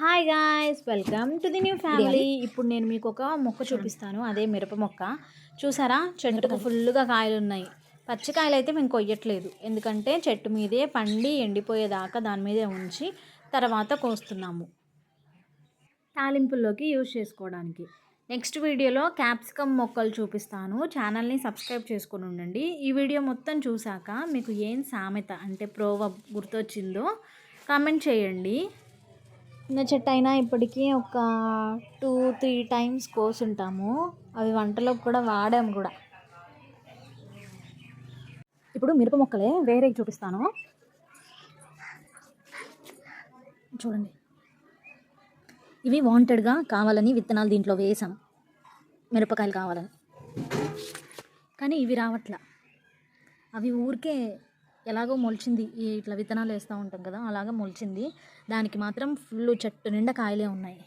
Hi guys, welcome to the new family. ఇప్పుడు నేను మీకు ఒక మొక్క చూపిస్తాను. అదే మిరప మొక్క. చూసారా, చెట్టుకు ఫుల్గా కాయలు ఉన్నాయి. పచ్చికాయలు అయితే మేము కొయ్యట్లేదు, ఎందుకంటే చెట్టు మీదే పండి ఎండిపోయేదాకా దాని మీదే ఉంచి తర్వాత కోస్తున్నాము తాలింపుల్లోకి యూజ్ చేసుకోవడానికి. నెక్స్ట్ వీడియోలో క్యాప్సికమ్ మొక్కలు చూపిస్తాను. ఛానల్ని సబ్స్క్రైబ్ చేసుకొని ఉండండి. ఈ వీడియో మొత్తం చూసాక మీకు ఏం సామెత అంటే ప్రోవర్బ్ గుర్తొచ్చిందో కామెంట్ చేయండి. చిన్న చెట్టు అయినా ఇప్పటికీ ఒక 2-3 టైమ్స్ కోసుంటాము. అవి వంటలోకి కూడా వాడాము కూడా. ఇప్పుడు మిరప మొక్కలే వేరే చూపిస్తాను, చూడండి. ఇవి వాంటెడ్గా కావాలని విత్తనాలు దీంట్లో వేసాం, మిరపకాయలు కావాలని. కానీ ఇవి రావట్లా. అవి ఊరికే ఎలాగో మొలిచింది, ఇట్లా విత్తనాలు వేస్తూ ఉంటాం కదా, అలాగా మొలిచింది. దానికి మాత్రం ఫుల్ చెట్టు నిండా కాయలే ఉన్నాయి.